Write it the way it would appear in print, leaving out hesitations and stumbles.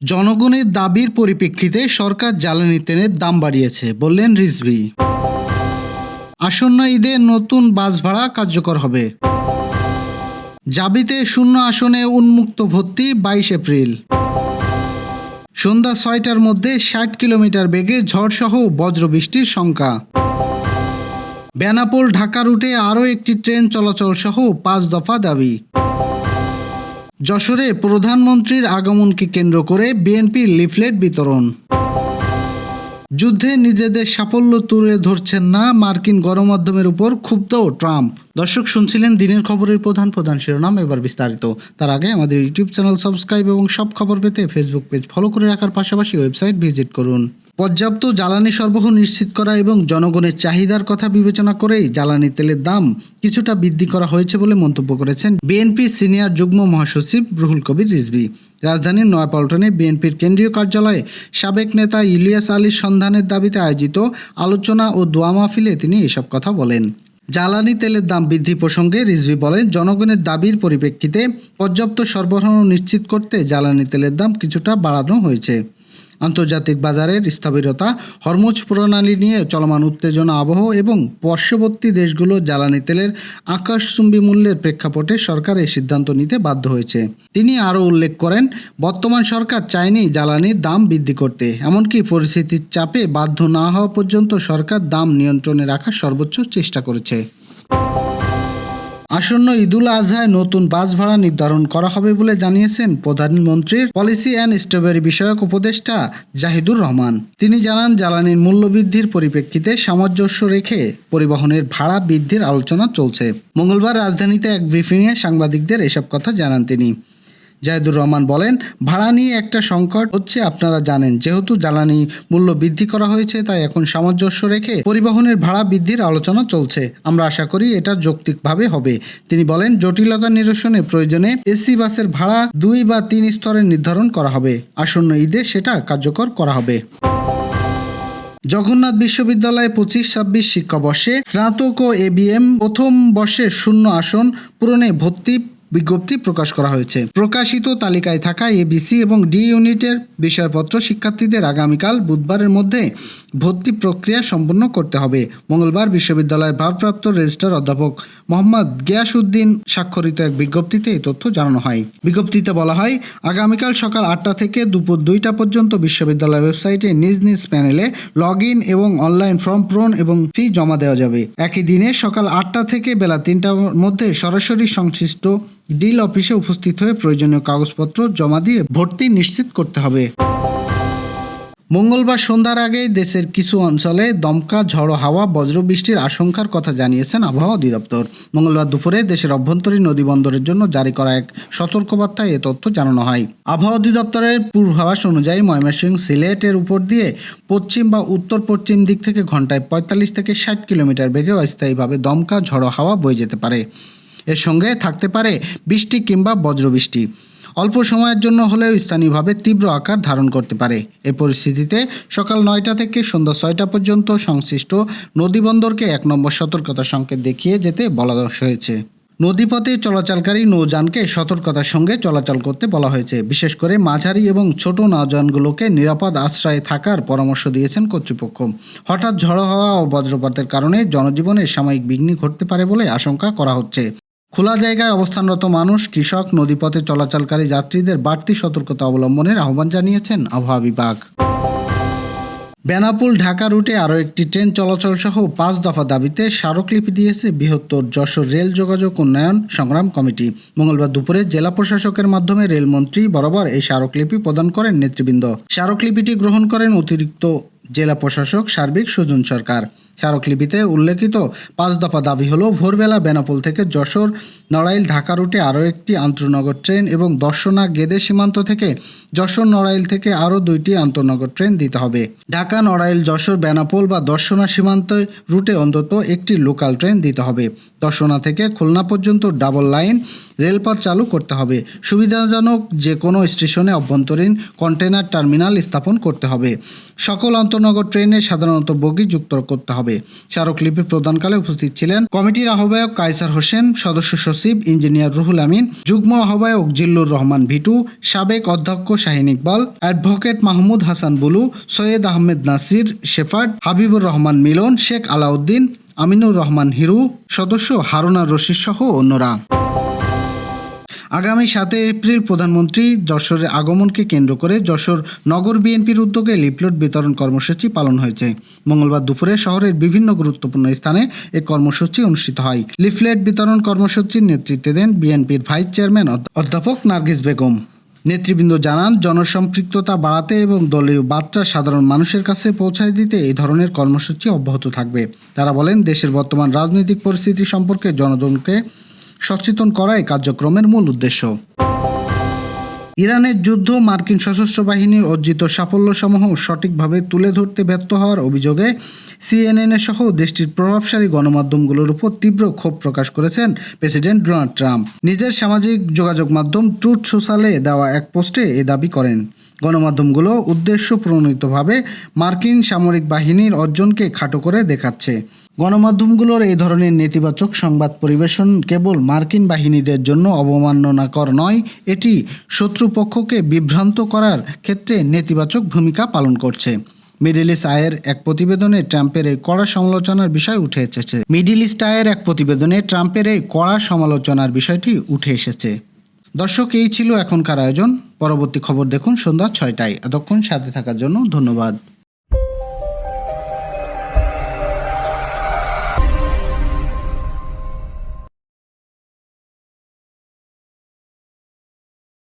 জনগণের দাবির পরিপ্রেক্ষিতে সরকার জ্বালানি তেলের দাম বাড়িয়েছে, বললেন রিজভী। আসন্ন ঈদে নতুন বাস ভাড়া কার্যকর হবে। জাবিতে শূন্য আসনে উন্মুক্ত ভর্তি 22 এপ্রিল। সন্ধ্যা 6টার মধ্যে 60 কিলোমিটার বেগে ঝড়সহ বজ্রবৃষ্টির শঙ্কা। বেনাপোল ঢাকা রুটে আরও একটি ট্রেন চলাচল সহ 5 দফা দাবি। যশোরে প্রধানমন্ত্রীর আগমনকে কেন্দ্র করে বিএনপির লিফলেট বিতরণ। যুদ্ধে নিজেদের সাফল্য তুলে ধরছেন না মার্কিন গণমাধ্যমের উপর ক্ষুব্ধ ট্রাম্প। দর্শক, শুনছিলেন দিনের খবরের প্রধান শিরোনাম, এবার বিস্তারিত। তার আগে আমাদের ইউটিউব চ্যানেল সাবস্ক্রাইব এবং সব খবর পেতে ফেসবুক পেজ ফলো করে রাখার পাশাপাশি ওয়েবসাইট ভিজিট করুন। পর্যাপ্ত জ্বালানি সরবরাহ নিশ্চিত করা এবং জনগণের চাহিদার কথা বিবেচনা করেই জ্বালানি তেলের দাম কিছুটা বৃদ্ধি করা হয়েছে বলে মন্তব্য করেছেন বিএনপি সিনিয়র যুগ্ম মহাসচিব রুহুল কবির রিজভী। রাজধানীর নয়াপল্টনে বিএনপির কেন্দ্রীয় কার্যালয়ে সাবেক নেতা ইলিয়াস আলীর সন্ধানের দাবিতে আয়োজিত আলোচনা ও দোয়া মাহফিলে তিনি এসব কথা বলেন। জ্বালানি তেলের দাম বৃদ্ধি প্রসঙ্গে রিজভী বলেন, জনগণের দাবির পরিপ্রেক্ষিতে পর্যাপ্ত সরবরাহ নিশ্চিত করতে জ্বালানি তেলের দাম কিছুটা বাড়ানো হয়েছে। আন্তর্জাতিক বাজারের স্থবিরতা, হরমুজ প্রণালী নিয়ে চলমান উত্তেজনা আবহ এবং পার্শ্ববর্তী দেশগুলোর জ্বালানি তেলের আকাশচুম্বী মূল্যের প্রেক্ষাপটে সরকার এই সিদ্ধান্ত নিতে বাধ্য হয়েছে। তিনি আরও উল্লেখ করেন, বর্তমান সরকার চায়নি জ্বালানির দাম বৃদ্ধি করতে, এমনকি পরিস্থিতির চাপে বাধ্য না হওয়া পর্যন্ত সরকার দাম নিয়ন্ত্রণে রাখার সর্বোচ্চ চেষ্টা করেছে। আসন্ন ঈদুল আজহায় নতুন বাস ভাড়া নির্ধারণ করা হবে বলে জানিয়েছেন প্রধানমন্ত্রীর পলিসি অ্যান্ড স্ট্রবেরি বিষয়ক উপদেষ্টা জাহিদুর রহমান। তিনি জানান, জ্বালানির মূল্যবৃদ্ধির পরিপ্রেক্ষিতে সামঞ্জস্য রেখে পরিবহনের ভাড়া বৃদ্ধির আলোচনা চলছে। মঙ্গলবার রাজধানীতে এক ব্রিফিংয়ে সাংবাদিকদের এসব কথা জানান তিনি। জাহিদুর রহমান বলেন, ভাড়া নিয়ে একটা সংকট হচ্ছে, আপনারা জানেন, যেহেতু জ্বালানি মূল্য বৃদ্ধি করা হয়েছে তাই এখন সামঞ্জস্য রেখে পরিবহনের ভাড়া বৃদ্ধির আলোচনা চলছে। আমরা আশা করি এটা যৌক্তিকভাবে হবে। তিনি বলেন, জটিলতা নিরসনে প্রয়োজনে এসি বাসের ভাড়া 2 বা 3 স্তরে নির্ধারণ করা হবে। আসন্ন ঈদে সেটা কার্যকর করা হবে। জগন্নাথ বিশ্ববিদ্যালয়ে 25-26 শিক্ষাবর্ষে স্নাতক ও এবিএম প্রথম বর্ষের শূন্য আসন পূরণে ভর্তি বিজ্ঞপ্তি প্রকাশ করা হয়েছে। প্রকাশিত তালিকায় থাকা এবিসি এবং ডি ইউনিটের বিষয়পত্র শিক্ষার্থীদের আগামীকাল বুধবারের মধ্যে ভর্তি প্রক্রিয়া সম্পন্ন করতে হবে। মঙ্গলবার বিশ্ববিদ্যালয়ের ভারপ্রাপ্ত রেজিস্ট্রার অধ্যাপক মোহাম্মদ গিয়াসউদ্দিন স্বাক্ষরিত এক বিজ্ঞপ্তিতে এই তথ্য জানানো হয়। বিজ্ঞপ্তিতে বলা হয়, আগামীকাল সকাল 8টা থেকে দুপুর 2টা পর্যন্ত বিশ্ববিদ্যালয়ের ওয়েবসাইটে নিজ নিজ প্যানেলে লগ ইন এবং অনলাইন ফর্ম পূরণ এবং ফি জমা দেওয়া যাবে। একই দিনে সকাল 8টা থেকে বেলা 3টার মধ্যে সরাসরি সংশ্লিষ্ট ডিল অফিসে উপস্থিত হয়ে প্রয়োজনীয় কাগজপত্র জমা দিয়ে ভর্তি নিশ্চিত করতে হবে। মঙ্গলবার সন্ধ্যার আগে দেশের কিছু অঞ্চলে দমকা ঝড়ো হাওয়া বজ্রবৃষ্টির আশঙ্কার কথা জানিয়েছেন আবহাওয়া অধিদপ্তর। মঙ্গলবার দুপুরে দেশের অভ্যন্তরীণ নদী বন্দরের জন্য জারি করা এক সতর্কবার্তায় এ তথ্য জানানো হয়। আবহাওয়া অধিদপ্তরের পূর্বাভাস অনুযায়ী ময়মনসিংহ, সিলেটের উপর দিয়ে পশ্চিম বা উত্তর পশ্চিম দিক থেকে ঘন্টায় 45 থেকে 60 কিলোমিটার বেগে অস্থায়ীভাবে দমকা ঝড়ো হাওয়া বয়ে যেতে পারে। এর সঙ্গে থাকতে পারে বৃষ্টি কিংবা বজ্রবৃষ্টি। অল্প সময়ের জন্য হলেও স্থানীয়ভাবে তীব্র আকার ধারণ করতে পারে। এ পরিস্থিতিতে সকাল 9টা থেকে সন্ধ্যা 6টা পর্যন্ত সংশ্লিষ্ট নদীবন্দরকে 1 নম্বর সতর্কতার সংকেত দেখিয়ে যেতে বলা হয়েছে। নদীপথে চলাচলকারী নৌযানকে সতর্কতার সঙ্গে চলাচল করতে বলা হয়েছে। বিশেষ করে মাঝারি এবং ছোট নৌযানগুলোকে নিরাপদ আশ্রয়ে থাকার পরামর্শ দিয়েছেন কর্তৃপক্ষ। হঠাৎ ঝড়ো হাওয়া ও বজ্রপাতের কারণে জনজীবনে সাময়িক বিঘ্ন ঘটতে পারে বলে আশঙ্কা করা হচ্ছে। খোলা জায়গায় অবস্থানরত মানুষ, কৃষক, নদীপথে চলাচলকারী যাত্রীদের বাড়তি সতর্কতা অবলম্বনের আহ্বান জানিয়েছেন আবহাওয়া বিভাগ। বেনাপোল ঢাকা রুটে আরও একটি ট্রেন চলাচল সহ 5 দফা দাবিতে স্মারকলিপি দিয়েছে বৃহত্তর যশোর রেল যোগাযোগ উন্নয়ন সংগ্রাম কমিটি। মঙ্গলবার দুপুরে জেলা প্রশাসকের মাধ্যমে রেলমন্ত্রী বরাবর এই স্মারকলিপি প্রদান করেন নেতৃবৃন্দ। স্মারকলিপিটি গ্রহণ করেন অতিরিক্ত জেলা প্রশাসক সার্বিক সুজন সরকার। স্মারকলিপিতে উল্লেখিত 5 দফা দাবি হল, ভোরবেলা বেনাপোল থেকে যশোর নড়াইল ঢাকা রুটে আরও একটি আন্তঃনগর ট্রেন এবং দর্শনা গেদে সীমান্ত থেকে যশোর নড়াইল থেকে আরও 2টি আন্তঃনগর ট্রেন দিতে হবে। ঢাকা নড়াইল যশোর বেনাপোল বা দর্শনা সীমান্ত রুটে অন্তত একটি লোকাল ট্রেন দিতে হবে। দর্শনা থেকে খুলনা পর্যন্ত ডাবল লাইন রেলপথ চালু করতে হবে। সুবিধাজনক যে কোনো স্টেশনে অভ্যন্তরীণ কন্টেনার টার্মিনাল স্থাপন করতে হবে। সকল আন্তঃনগর ট্রেনে সাধারণত বগি যুক্ত করতে হবে। হবে। স্মারকলিপি প্রদানকালে উপস্থিত ছিলেন কমিটির আহ্বায়ক কায়সার হোসেন, সদস্য সচিব ইঞ্জিনিয়ার রুহুল আমিন, যুগ্ম আহ্বায়ক জিল্লুর রহমান ভিটু, সাবেক অধ্যক্ষ শাহিন ইকবাল, অ্যাডভোকেট মাহমুদ হাসান বুলু, সৈয়দ আহমেদ নাসির শেফার্ড, হাবিবুর রহমান মিলন, শেখ আলাউদ্দিন, আমিনুর রহমান হিরু, সদস্য হারুনা রশিদ সহ অন্যরা। আগামী 7 এপ্রিল প্রধানমন্ত্রী যশোরের আগমনকে কেন্দ্র করে যশোর নগর বিএনপির উদ্যোগে লিফলেট বিতরণ কর্মসূচি পালন হয়েছে। মঙ্গলবার দুপুরে শহরের বিভিন্ন গুরুত্বপূর্ণ স্থানে এই কর্মসূচি অনুষ্ঠিত হয়। লিফলেট বিতরণ কর্মসূচির নেতৃত্বে দেন বিএনপির ভাইস চেয়ারম্যান অধ্যাপক নার্গিস বেগম। নেতৃবৃন্দ জানান, জনসম্পৃক্ততা বাড়াতে এবং দলীয় বার্তা সাধারণ মানুষের কাছে পৌঁছায় দিতে এই ধরনের কর্মসূচি অব্যাহত থাকবে। তারা বলেন, দেশের বর্তমান রাজনৈতিক পরিস্থিতি সম্পর্কে জনগণকে সচেতন করাই কার্যক্রমের মূল উদ্দেশ্য। ইরানের যুদ্ধ মার্কিন সশস্ত্র বাহিনীর অর্জিত সাফল্যসমূহ সঠিকভাবে তুলে ধরতে ব্যর্থ হওয়ার অভিযোগে CNN সহ দেশটির প্রভাবশালী গণমাধ্যমগুলোর উপর তীব্র ক্ষোভ প্রকাশ করেছেন প্রেসিডেন্ট ডোনাল্ড ট্রাম্প। নিজের সামাজিক যোগাযোগ মাধ্যম ট্রুথ সোশ্যালে দেওয়া এক পোস্টে এ দাবি করেন। গণমাধ্যমগুলো উদ্দেশ্য প্রণোদিতভাবে মার্কিন সামরিক বাহিনীর অর্জনকে খাটো করে দেখাচ্ছে। গণমাধ্যমগুলোর এই ধরনের নেতিবাচক সংবাদ পরিবেশন কেবল মার্কিন বাহিনীদের জন্য অবমাননাকর নয়, এটি শত্রুপক্ষকে বিভ্রান্ত করার ক্ষেত্রে নেতিবাচক ভূমিকা পালন করছে। মিডল ইস্ট আইয়ের এক প্রতিবেদনে ট্রাম্পের এই কড়া সমালোচনার বিষয় উঠে এসেছে। বিষয়টি উঠে এসেছে। দর্শক, এই ছিল এখনকার আয়োজন। পরবর্তী খবর দেখুন সন্ধ্যা 6টায়। এতক্ষণ সাথে থাকার জন্য ধন্যবাদ।